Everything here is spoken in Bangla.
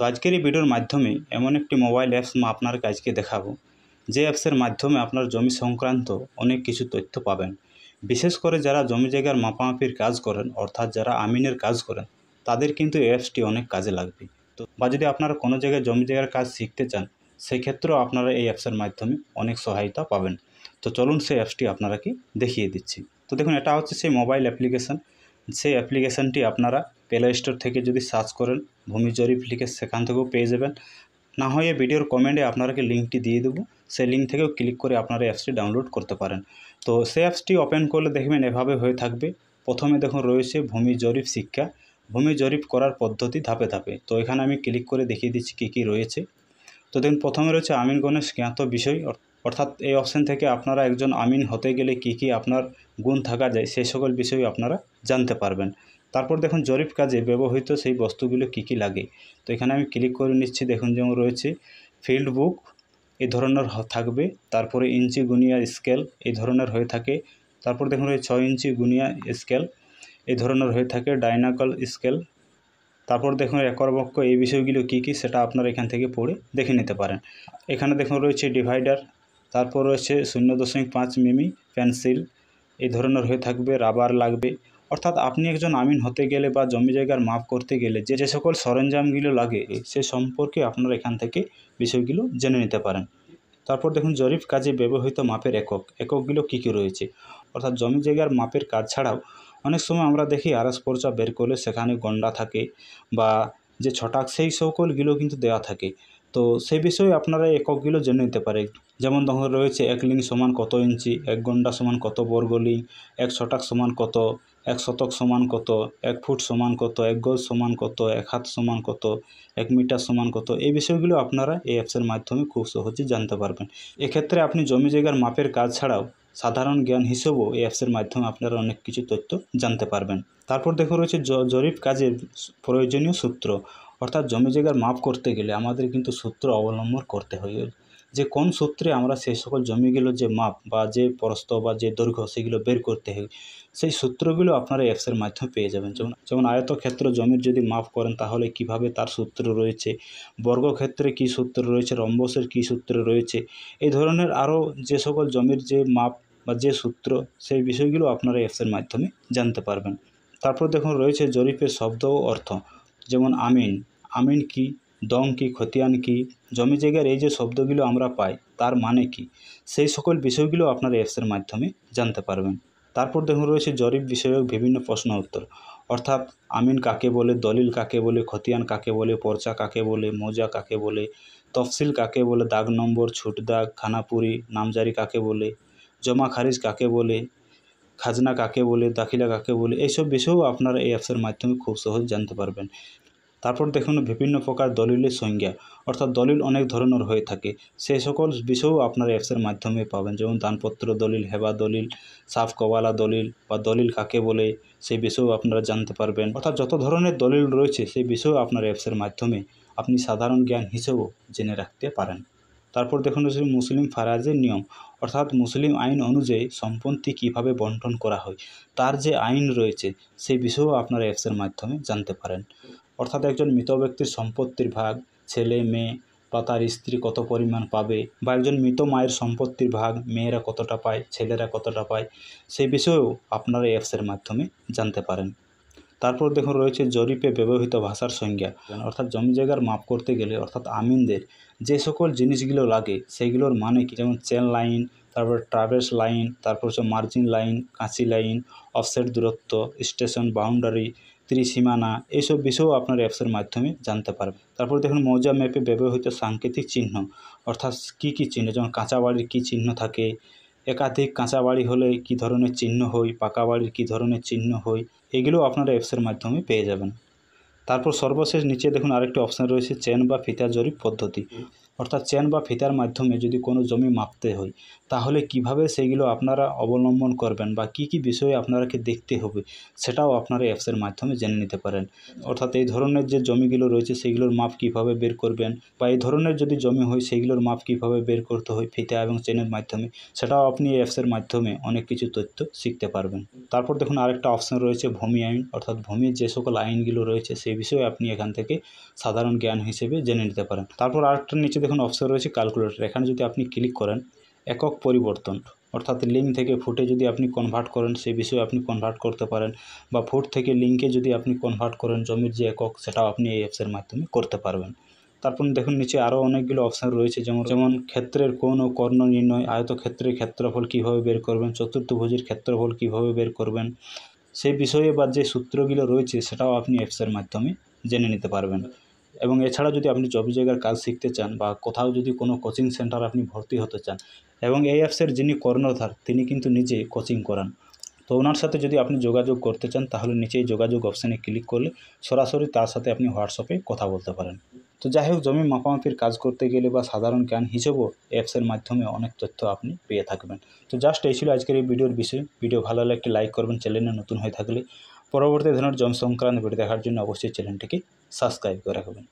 তো আজকের এই ভিডিওর মাধ্যমে এমন একটি মোবাইল অ্যাপস আপনাকে আজকে দেখাবো যে অ্যাপসের মাধ্যমে আপনার জমি সংক্রান্ত অনেক কিছু তথ্য পাবেন। বিশেষ করে যারা জমি জায়গার মাপামাপির কাজ করেন অর্থাৎ যারা আমিনের কাজ করেন তাদের কিন্তু এই অ্যাপসটি অনেক কাজে লাগবে। তো বা যদি আপনারা কোনো জায়গায় জমি জায়গার কাজ শিখতে চান সেক্ষেত্রেও আপনারা এই অ্যাপসের মাধ্যমে অনেক সহায়তা পাবেন। তো চলুন সেই অ্যাপসটি আপনারাকে দেখিয়ে দিচ্ছি। তো দেখুন, এটা হচ্ছে সেই মোবাইল অ্যাপ্লিকেশান। সেই অ্যাপ্লিকেশানটি আপনারা প্লে স্টোর থেকে যদি সার্চ করেন ভূমি জরিপ লিখে সেখান থেকেও পেয়ে যাবেন। না হয় ভিডিওর কমেন্টে আপনাকে লিঙ্কটি দিয়ে দেবো, সেই লিঙ্ক থেকেও ক্লিক করে আপনারা অ্যাপসটি ডাউনলোড করতে পারেন। তো সেই অ্যাপসটি ওপেন করলে দেখবেন এভাবে হয়ে থাকবে। প্রথমে দেখুন রয়েছে ভূমি জরিপ শিক্ষা, ভূমি জরিপ করার পদ্ধতি ধাপে ধাপে। তো এখানে আমি ক্লিক করে দেখিয়ে দিচ্ছি কী কী রয়েছে। তো দেখুন, প্রথমে রয়েছে আমিনগণের জ্ঞাত বিষয়, অর্থাৎ এই অপশান থেকে আপনারা একজন আমিন হতে গেলে কী কী আপনার গুণ থাকা যায় সেই সকল বিষয় আপনারা জানতে পারবেন। তারপর দেখুন জরিপ কাজে ব্যবহৃত সেই বস্তুগুলো কী কী লাগে। তো এখানে আমি ক্লিক করে নিচ্ছি। দেখুন যেমন রয়েছে ফিল্ড বুক এই ধরনের থাকবে, তারপরে ইঞ্চি গুনিয়া স্কেল এই ধরনের হয়ে থাকে, তারপর দেখুন রয়েছে 6 ইঞ্চি গুনিয়া স্কেল এই ধরনের হয়ে থাকে, ডাইনাকল স্কেল, তারপর দেখুন একর বক্ষ এই বিষয়গুলো কী কী সেটা আপনারা এখান থেকে পড়ে দেখে নিতে পারেন। এখানে দেখুন রয়েছে ডিভাইডার, তারপর রয়েছে 0.5 মিমি পেন্সিল এই ধরনের হয়ে থাকবে, রাবার লাগবে। অর্থাৎ আপনি একজন আমিন হতে গেলে বা জমি জায়গার মাপ করতে গেলে যে যে সকল সরঞ্জামগুলো লাগে সে সম্পর্কে আপনারা এখান থেকে বিষয়গুলো জেনে নিতে পারেন। তারপর দেখুন জরিপ কাজে ব্যবহৃত মাপের এককগুলো কী কী রয়েছে। অর্থাৎ জমি জায়গার মাপের কাজ ছাড়াও অনেক সময় আমরা দেখি আরএস পর্চা বের করলে সেখানে গন্ডা থাকে বা যে ছটাক সেই সকলগুলো কিন্তু দেওয়া থাকে। তো সেই বিষয়ে আপনারা এককগুলো জেনে নিতে পারে। যেমন ধরুন রয়েছে 1 লিং সমান কত ইঞ্চি, 1 গন্ডা সমান কত বর্গ লিং, 1 ছটাক সমান কত, 1 শতক সমান কত, 1 ফুট সমান কত, 1 গজ সমান কত, 1 হাত সমান কত, 1 মিটার সমান কত। এই বিষয়গুলো আপনারা এই অ্যাপসের মাধ্যমে খুব সহজে জানতে পারবেন। এক্ষেত্রে আপনি জমি জায়গার মাপের কাজ ছাড়াও সাধারণ জ্ঞান হিসেবেও এই অ্যাপসের মাধ্যমে আপনারা অনেক কিছু তথ্য জানতে পারবেন। তারপর দেখো রয়েছে জরিপ কাজের প্রয়োজনীয় সূত্র। অর্থাৎ জমি জায়গার মাপ করতে গেলে আমাদের কিন্তু সূত্র অবলম্বন করতে হয়, যে কোন সূত্রে আমরা সেই সকল জমিগুলো যে মাপ বা যে প্রস্থ বা যে দৈর্ঘ্য সেগুলো বের করতে হয় সেই সূত্রগুলো আপনারা অ্যাপসের মাধ্যমে পেয়ে যাবেন। যেমন আয়তক্ষেত্র জমির যদি মাপ করেন তাহলে কিভাবে তার সূত্র রয়েছে, বর্গক্ষেত্রে কী সূত্র রয়েছে, রম্বসের কী সূত্র রয়েছে, এই ধরনের আরও যে সকল জমির যে মাপ বা যে সূত্র সেই বিষয়গুলো আপনারা অ্যাপসের মাধ্যমে জানতে পারবেন। তারপর দেখুন রয়েছে জরিপের শব্দ ও অর্থ। যেমন আমিন কি, দং কি, খতিয়ান কি, জমি জায়গার এই যে শব্দগুলো আমরা পাই তার মানে কি, সেই সকল বিষয়গুলো আপনারা অ্যাপসের মাধ্যমে জানতে পারবেন। তারপর দেখুন রয়েছে জরিপ বিষয়ক বিভিন্ন প্রশ্ন উত্তর। অর্থাৎ আমিন কাকে বলে, দলিল কাকে বলে, খতিয়ান কাকে বলে, পর্চা কাকে বলে, মৌজা কাকে বলে, তফসিল কাকে বলে, দাগ নম্বর, ছুট দাগ, খানাপুরি, নামজারি কাকে বলে, জমা খারিজ কাকে বলে, খাজনা কাকে বলে, দাখিলা কাকে বলে, এইসব বিষয়েও আপনারা এই অ্যাপসের মাধ্যমে খুব সহজ জানতে পারবেন। তারপর দেখুন বিভিন্ন প্রকার দলিলের সংজ্ঞা। অর্থাৎ দলিল অনেক ধরনের হয়ে থাকে, সেই সকল বিষয়ও আপনারা অ্যাপসের মাধ্যমে পাবেন। যেমন দানপত্র দলিল, হেবা দলিল, সাফ কওয়ালা দলিল বা দলিল কাকে বলে সেই বিষয়েও আপনারা জানতে পারবেন। অর্থাৎ যত ধরনের দলিল রয়েছে সেই বিষয়েও আপনার অ্যাপসের মাধ্যমে আপনি সাধারণ জ্ঞান হিসেবেও জেনে রাখতে পারেন। তারপর দেখুন রয়েছে মুসলিম ফারাজের নিয়ম। অর্থাৎ মুসলিম আইন অনুযায়ী সম্পত্তি কীভাবে বন্টন করা হয় তার যে আইন রয়েছে সেই বিষয়েও আপনারা অ্যাপসের মাধ্যমে জানতে পারেন। অর্থাৎ একজন মৃত ব্যক্তির সম্পত্তির ভাগ ছেলে মেয়ে বা তার স্ত্রী কত পরিমাণ পাবে, বা একজন মৃত মায়ের সম্পত্তির ভাগ মেয়েরা কতটা পায়, ছেলেরা কতটা পায়, সেই বিষয়েও আপনারা এই অ্যাপসের মাধ্যমে জানতে পারেন। তারপর দেখুন রয়েছে জরিপে ব্যবহৃত ভাষার সংজ্ঞা। অর্থাৎ জমি জায়গার মাপ করতে গেলে অর্থাৎ আমিনদের যে সকল জিনিসগুলো লাগে সেইগুলোর মানে কি, যেমন চেন লাইন, তারপর ট্রাভের্স লাইন, তারপর হচ্ছে মার্জিন লাইন, কাঁচি লাইন, অফসেট দূরত্ব, স্টেশন বাউন্ডারি, ত্রিসীমানা, এইসব বিষয়েও আপনার অ্যাপসের মাধ্যমে জানতে পারবেন। তারপর দেখুন মৌজা ম্যাপে ব্যবহৃত সাংকেতিক চিহ্ন। অর্থাৎ কী কী চিহ্ন, যেমন কাঁচা বাড়ির কী চিহ্ন থাকে, একাধিক কাঁচা বাড়ি হলে কী ধরনের চিহ্ন হয়, পাকা বাড়ির কী ধরনের চিহ্ন হয়, এগুলো আপনারা অ্যাপসের মাধ্যমে পেয়ে যাবেন। তারপর সর্বশেষ নিচে দেখুন আরেকটি অপশান রয়েছে চেন বা ফিতা জরিপ পদ্ধতি। অর্থাৎ চেন বা ফিতার মাধ্যমে যদি কোনো জমি মাপতে হয় তাহলে কিভাবে সেইগুলো আপনারা অবলম্বন করবেন বা কি কি বিষয়ে আপনারাকে দেখতে হবে সেটাও আপনারা অ্যাপসের মাধ্যমে জেনে নিতে পারেন। অর্থাৎ এই ধরনের যে জমিগুলো রয়েছে সেইগুলোর মাপ কিভাবে বের করবেন বা এই ধরনের যদি জমি হয় সেইগুলোর মাপ কিভাবে বের করতে হয় ফিতা এবং চেনের মাধ্যমে, সেটাও আপনি এই অ্যাপসের মাধ্যমে অনেক কিছু তথ্য শিখতে পারবেন। তারপর দেখুন আরেকটা অপশন রয়েছে ভূমি আইন, অর্থাৎ ভূমির যে সকল আইনগুলো রয়েছে সেই বিষয়ে আপনি এখান থেকে সাধারণ জ্ঞান হিসেবে জেনে নিতে পারেন। তারপর আরেকটার নিচে দেখুন অপশন রয়েছে ক্যালকুলেটর। এখানে যদি আপনি ক্লিক করেন একক পরিবর্তন, অর্থাৎ লিঙ্ক থেকে ফুটে যদি আপনি কনভার্ট করেন সেই বিষয়ে আপনি কনভার্ট করতে পারেন, বা ফুট থেকে লিঙ্কে যদি আপনি কনভার্ট করেন জমির যে একক সেটাও আপনি এই অ্যাপসের মাধ্যমে করতে পারবেন। তারপর দেখুন নিচে আরও অনেকগুলো অপশান রয়েছে, যেমন ক্ষেত্রের কোণ ও কর্ণ নির্ণয়, আয়তক্ষেত্রের ক্ষেত্রফল কীভাবে বের করবেন, চতুর্ভুজের ক্ষেত্রফল কীভাবে বের করবেন, সেই বিষয়ে বা যে সূত্রগুলো রয়েছে সেটাও আপনি অ্যাপসের মাধ্যমে জেনে নিতে পারবেন। এবং এছাড়া যদি আপনি জমি জায়গার কাজ শিখতে চান বা কোথাও যদি কোনো কোচিং সেন্টার আপনি ভর্তি হতে চান, এবং এই অ্যাপসের যিনি কর্ণধার তিনি কিন্তু নিজে কোচিং করান, তো ওনার সাথে যদি আপনি যোগাযোগ করতে চান তাহলে নিচেই যোগাযোগ অপশানে ক্লিক করলে সরাসরি তার সাথে আপনি হোয়াটসঅ্যাপে কথা বলতে পারেন। তো যাই হোক, জমি মাপামাপির কাজ করতে গেলে বা সাধারণ জ্ঞান হিসেবেও অ্যাপসের মাধ্যমে অনেক তথ্য আপনি পেয়ে থাকবেন। তো জাস্ট এই ছিল আজকের এই ভিডিওর বিষয়। ভিডিও ভালো লাগলে একটি লাইক করবেন, চ্যানেলে নতুন হয়ে থাকলে পরবর্তী ধরনের জমি সংক্রান্ত ভিডিও দেখার জন্য অবশ্যই চ্যানেলটিকে সাবস্ক্রাইব করে রাখবেন।